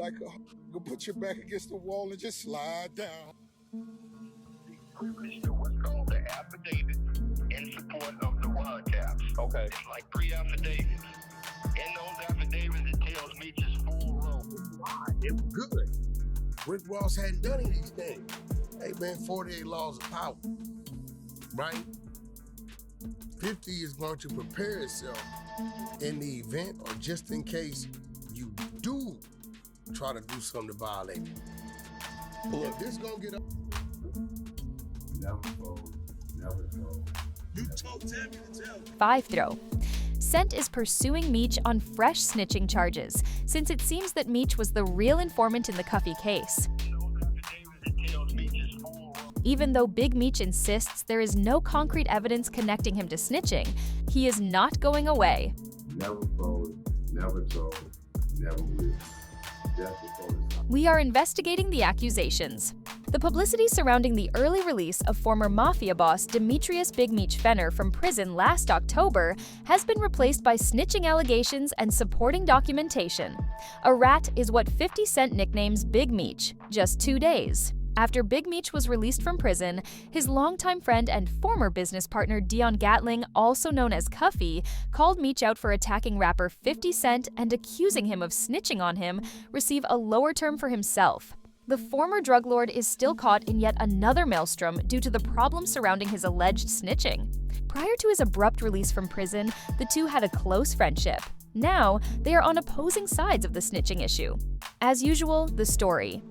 like a put your back against the wall and just slide down. What's called the affidavit in support of the wildcaps. Okay. It's like 3 affidavits. In those affidavits, it tells Meech's full role. It was good. Rick Ross hadn't done any of these things. Hey man, 48 laws of power, right? 50 is going to prepare itself in the event or just in case you do try to do something to violate it. Look, this gonna get up. Never fold, never fold. You told Tammy to tell me. 5 throw. Scent is pursuing Meech on fresh snitching charges, since it seems that Meech was the real informant in the Cuffy case. In those affidavits, it tells Meech's full role. Even though Big Meech insists there is no concrete evidence connecting him to snitching, he is not going away. Never fold, never told, never will. That's the focus. We are investigating the accusations. The publicity surrounding the early release of former mafia boss Demetrius Big Meech Fenner from prison last October has been replaced by snitching allegations and supporting documentation. A rat is what 50 Cent nicknames Big Meech, just 2 days. After Big Meech was released from prison, his longtime friend and former business partner Dion Gatling, also known as Cuffy, called Meech out for attacking rapper 50 Cent and accusing him of snitching on him, receive a lower term for himself. The former drug lord is still caught in yet another maelstrom due to the problems surrounding his alleged snitching. Prior to his abrupt release from prison, the two had a close friendship. Now, they are on opposing sides of the snitching issue. As usual, the story.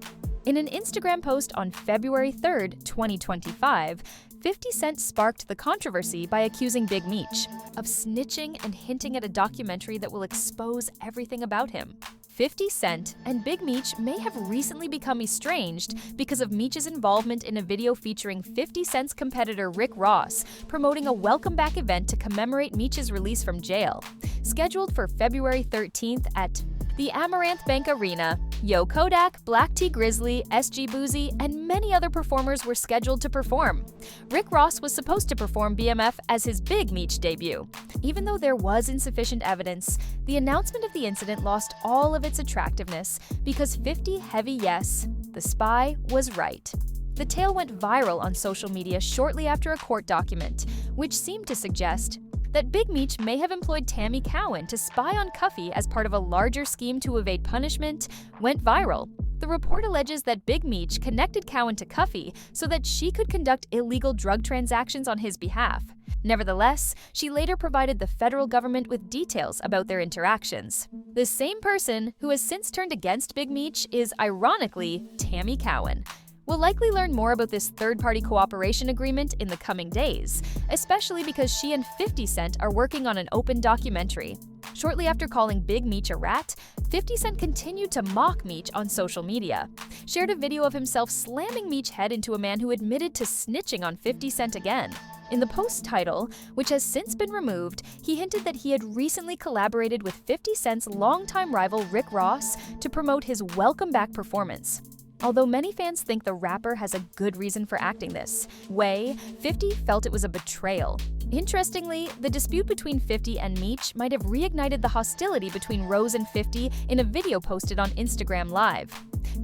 In an Instagram post on February 3rd, 2025, 50 Cent sparked the controversy by accusing Big Meech of snitching and hinting at a documentary that will expose everything about him. 50 Cent and Big Meech may have recently become estranged because of Meech's involvement in a video featuring 50 Cent's competitor Rick Ross promoting a welcome back event to commemorate Meech's release from jail. Scheduled for February 13th at the Amaranth Bank Arena, Yo Kodak, Black T Grizzly, SG Boozy, and many other performers were scheduled to perform. Rick Ross was supposed to perform BMF as his Big Meech debut. Even though there was insufficient evidence, the announcement of the incident lost all of its attractiveness because 50 Heavy Yes, the spy, was right. The tale went viral on social media shortly after a court document, which seemed to suggest that Big Meech may have employed Tammy Cowan to spy on Cuffy as part of a larger scheme to evade punishment, went viral. The report alleges that Big Meech connected Cowan to Cuffy so that she could conduct illegal drug transactions on his behalf. Nevertheless, she later provided the federal government with details about their interactions. The same person who has since turned against Big Meech is, ironically, Tammy Cowan. We'll likely learn more about this third-party cooperation agreement in the coming days, especially because she and 50 Cent are working on an open documentary. Shortly after calling Big Meech a rat, 50 Cent continued to mock Meech on social media, shared a video of himself slamming Meech's head into a man who admitted to snitching on 50 Cent again. In the post title, which has since been removed, he hinted that he had recently collaborated with 50 Cent's longtime rival Rick Ross to promote his Welcome Back performance. Although many fans think the rapper has a good reason for acting this way, 50 felt it was a betrayal. Interestingly, the dispute between 50 and Meech might have reignited the hostility between Rose and 50 in a video posted on Instagram Live.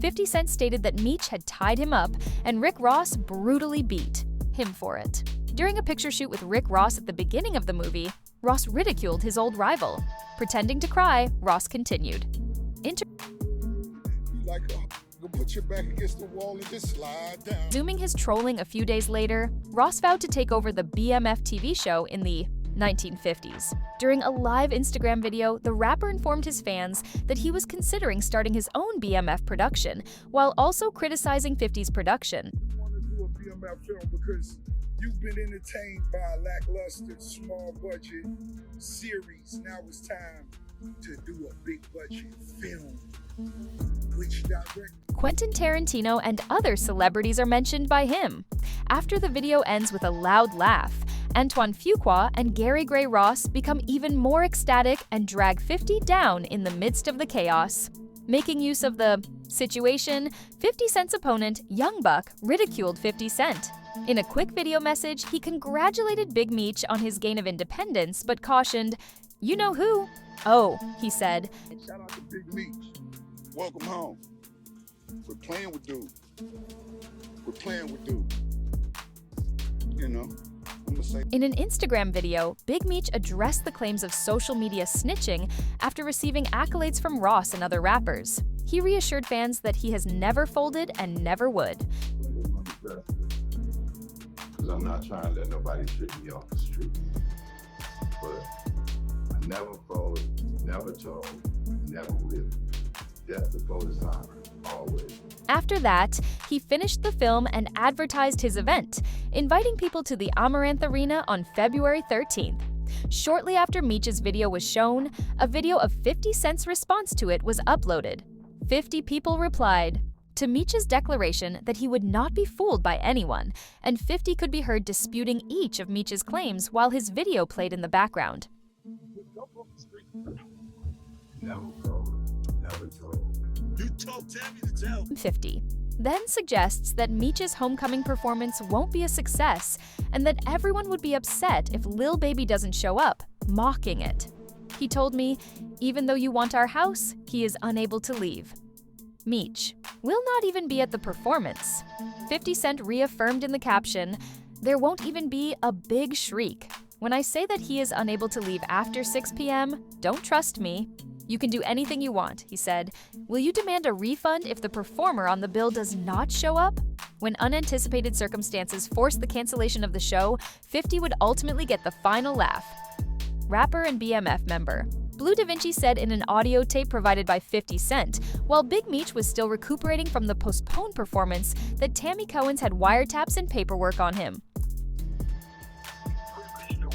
50 Cent stated that Meech had tied him up, and Rick Ross brutally beat him for it. During a picture shoot with Rick Ross at the beginning of the movie, Ross ridiculed his old rival. Pretending to cry, Ross continued. Put your back against the wall and just slide down. Resuming his trolling a few days later, Ross vowed to take over the BMF TV show in the 1950s. During a live Instagram video, the rapper informed his fans that he was considering starting his own BMF production, while also criticizing 50's production. I want to do a BMF film because you've been entertained by a lackluster, small budget series. Now it's time to do a big budget film. Which director? Quentin Tarantino and other celebrities are mentioned by him. After the video ends with a loud laugh, Antoine Fuqua and Gary Gray Ross become even more ecstatic and drag 50 down in the midst of the chaos. Making use of the situation, 50 Cent's opponent, Young Buck, ridiculed 50 Cent. In a quick video message, he congratulated Big Meech on his gain of independence, but cautioned, "You know who?" "Oh," he said. Shout out to Big Meech. welcome home. We're playing with dude. We're playing with dude. You know, I'm gonna say. In an Instagram video, Big Meech addressed the claims of social media snitching after receiving accolades from Ross and other rappers. He reassured fans that he has never folded and never would. Because I'm not trying to let nobody trick me off the street. But I never folded, never told, never will. Death before dishonor, always. After that, he finished the film and advertised his event, inviting people to the Amaranth Arena on February 13th. Shortly after Meech's video was shown, a video of 50 Cent's response to it was uploaded. 50 people replied to Meech's declaration that he would not be fooled by anyone, and 50 could be heard disputing each of Meech's claims while his video played in the background. Never folded, never told. You told Tammy to tell. 50 then suggests that Meech's homecoming performance won't be a success and that everyone would be upset if Lil Baby doesn't show up, mocking it. He told me, even though you want our house, he is unable to leave. Meech will not even be at the performance. 50 Cent reaffirmed in the caption, there won't even be a big shriek. When I say that he is unable to leave after 6 p.m., don't trust me. You can do anything you want, he said. Will you demand a refund if the performer on the bill does not show up? When unanticipated circumstances forced the cancellation of the show, 50 would ultimately get the final laugh. Rapper and BMF member Blue Da Vinci said in an audio tape provided by 50 Cent, while Big Meech was still recuperating from the postponed performance, that Tammy Cohen's had wiretaps and paperwork on him.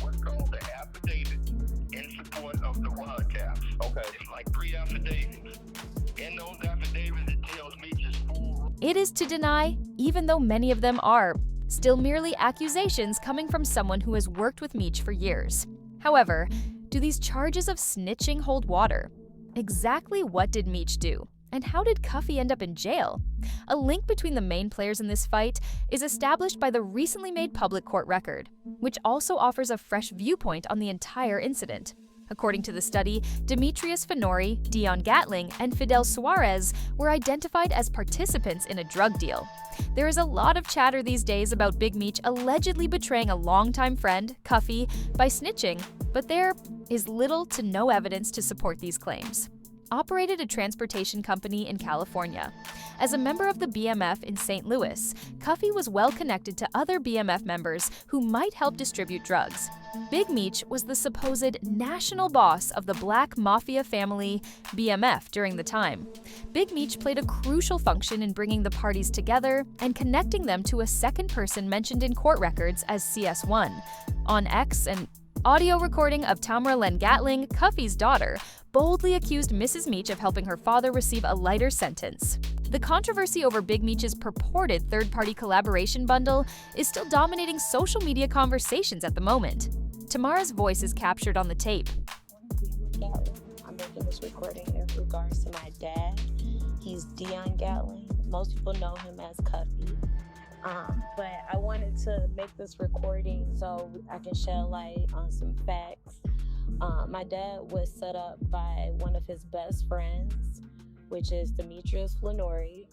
What's called the affidavit in support of the wiretaps. Okay. It's like 3 affidavits. In those affidavits, it tells Meech's full. It is to deny, even though many of them are still merely accusations coming from someone who has worked with Meech for years. However, do these charges of snitching hold water? Exactly what did Meech do? And how did Cuffy end up in jail? A link between the main players in this fight is established by the recently made public court record, which also offers a fresh viewpoint on the entire incident. According to the study, Demetrius Fenori, Dion Gatling, and Fidel Suarez were identified as participants in a drug deal. There is a lot of chatter these days about Big Meech allegedly betraying a longtime friend, Cuffy, by snitching, but there is little to no evidence to support these claims. Operated a transportation company in California. As a member of the BMF in St. Louis, Cuffy was well connected to other BMF members who might help distribute drugs. Big Meech was the supposed national boss of the Black Mafia family, BMF, during the time. Big Meech played a crucial function in bringing the parties together and connecting them to a second person mentioned in court records as CS1. On X, an audio recording of Tamara Len Gatling, Cuffy's daughter, boldly accused Mrs. Meech of helping her father receive a lighter sentence. The controversy over Big Meech's purported third-party collaboration bundle is still dominating social media conversations at the moment. Tamara's voice is captured on the tape. I'm making this recording in regards to my dad. He's Dion Gatling. Most people know him as Cuffy. But I wanted to make this recording so I can shed light on some facts. My dad was set up by one of his best friends, which is Demetrius Fenori,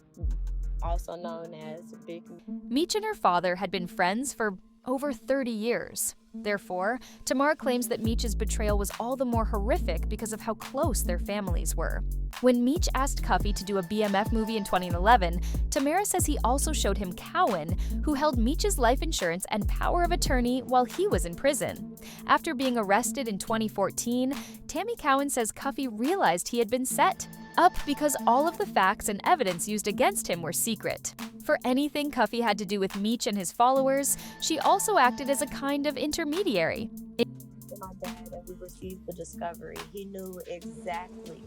also known as Big Meech and her father had been friends for over 30 years. Therefore, Tamara claims that Meech's betrayal was all the more horrific because of how close their families were. When Meech asked Cuffy to do a BMF movie in 2011, Tamara says he also showed him Cohen, who held Meech's life insurance and power of attorney while he was in prison. After being arrested in 2014, Tammy Cohen says Cuffy realized he had been set up because all of the facts and evidence used against him were secret. For anything Cuffy had to do with Meech and his followers, she also acted as a kind of intermediary. My dad, and we received the discovery. He knew exactly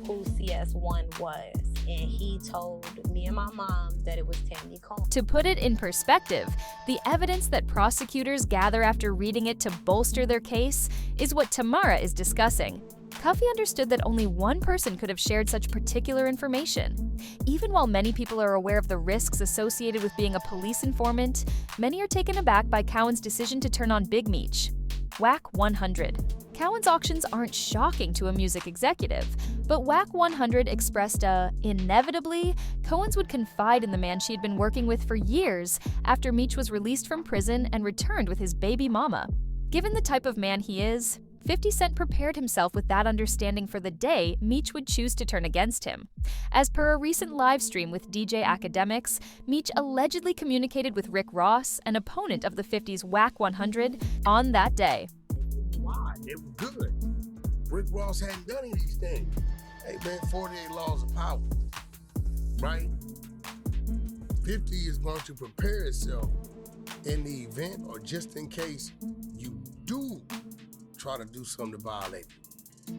who CS1 was, and he told me and my mom that it was Tammy Cohen. To put it in perspective, the evidence that prosecutors gather after reading it to bolster their case is what Tamara is discussing. Cuffy understood that only one person could have shared such particular information. Even while many people are aware of the risks associated with being a police informant, many are taken aback by Cohen's decision to turn on Big Meech. Whack 100. Cohen's auctions aren't shocking to a music executive, But WAC 100 expressed inevitably, Cohen's would confide in the man she had been working with for years after Meech was released from prison and returned with his baby mama. Given the type of man he is, 50 Cent prepared himself with that understanding for the day Meech would choose to turn against him. As per a recent live stream with DJ Academics, Meech allegedly communicated with Rick Ross, an opponent of the 50's WAC 100, on that day. Why? It was good. Rick Ross hadn't done any of these things. Hey man, 48 laws of power, right? 50 is going to prepare itself in the event or just in case you do try to do something to violate it.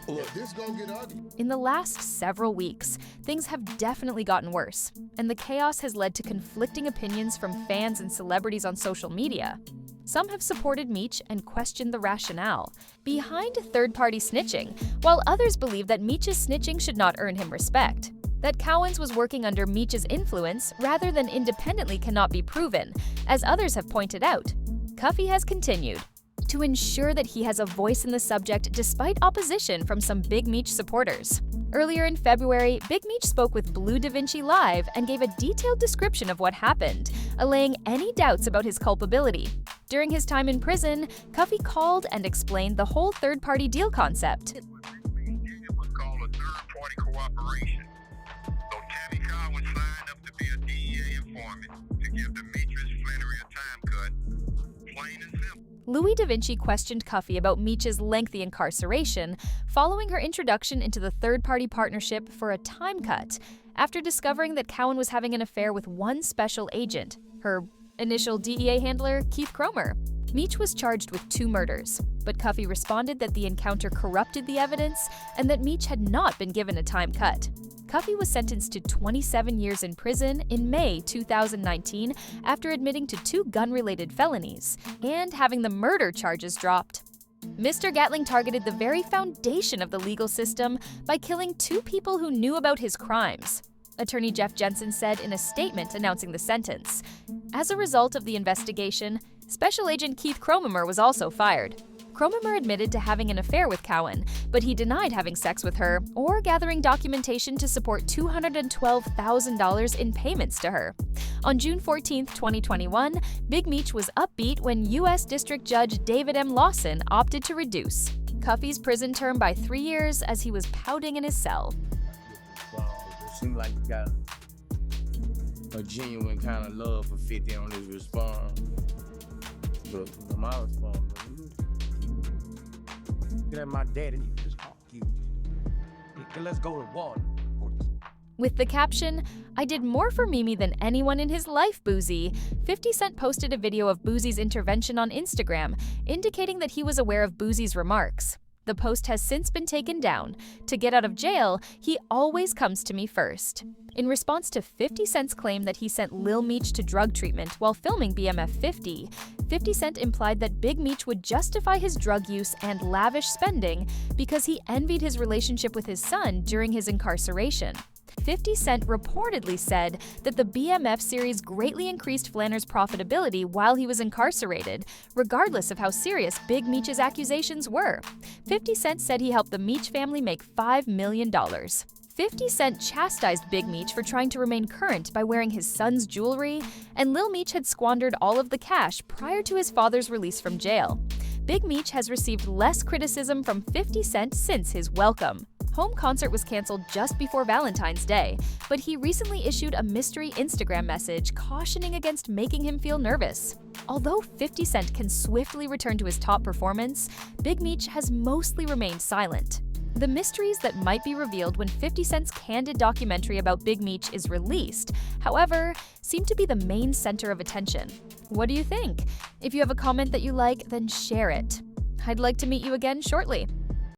Look, this gonna get ugly. In the last several weeks, things have definitely gotten worse, and the chaos has led to conflicting opinions from fans and celebrities on social media. Some have supported Meech and questioned the rationale behind third-party snitching, while others believe that Meech's snitching should not earn him respect. That Cohen's was working under Meech's influence rather than independently cannot be proven, as others have pointed out. Cuffy has continued to ensure that he has a voice in the subject despite opposition from some Big Meech supporters. Earlier in February, Big Meech spoke with Blue Da Vinci Live and gave a detailed description of what happened, allaying any doubts about his culpability. During his time in prison, Cuffy called and explained the whole third-party deal concept. It was called a third-party cooperation. So Tammy Cowan signed up to be a DEA informant to give Demetrius Flannery a time cut, plain and simple. Louis Da Vinci questioned Cuffy about Meech's lengthy incarceration following her introduction into the third-party partnership for a time cut after discovering that Cowan was having an affair with one special agent, her initial DEA handler, Keith Cromer. Meech was charged with 2 murders, but Cuffy responded that the encounter corrupted the evidence and that Meech had not been given a time cut. Cuffy was sentenced to 27 years in prison in May 2019 after admitting to 2 gun-related felonies and having the murder charges dropped. Mr. Gatling targeted the very foundation of the legal system by killing 2 people who knew about his crimes, Attorney Jeff Jensen said in a statement announcing the sentence. As a result of the investigation, Special Agent Keith Cromer was also fired. Cromer admitted to having an affair with Cowan, but he denied having sex with her or gathering documentation to support $212,000 in payments to her. On June 14, 2021, Big Meech was upbeat when U.S. District Judge David M. Lawson opted to reduce Cuffy's prison term by 3 years as he was pouting in his cell. It seems like you got a genuine kind of love for 50 on his response. But my response was, get at my daddy, just talk you. Let's go to water. With the caption, "I did more for Mimi than anyone in his life, Boozy," 50 Cent posted a video of Boozy's intervention on Instagram, indicating that he was aware of Boozy's remarks. The post has since been taken down. To get out of jail, he always comes to me first. In response to 50 Cent's claim that he sent Lil Meech to drug treatment while filming BMF 50, 50 Cent implied that Big Meech would justify his drug use and lavish spending because he envied his relationship with his son during his incarceration. 50 Cent reportedly said that the BMF series greatly increased Flanner's profitability while he was incarcerated, regardless of how serious Big Meech's accusations were. 50 Cent said he helped the Meech family make $5 million. 50 Cent chastised Big Meech for trying to remain current by wearing his son's jewelry, and Lil Meech had squandered all of the cash prior to his father's release from jail. Big Meech has received less criticism from 50 Cent since his welcome. Home concert was canceled just before Valentine's Day, but he recently issued a mystery Instagram message cautioning against making him feel nervous. Although 50 Cent can swiftly return to his top performance, Big Meech has mostly remained silent. The mysteries that might be revealed when 50 Cent's candid documentary about Big Meech is released, however, seem to be the main center of attention. What do you think? If you have a comment that you like, then share it. I'd like to meet you again shortly.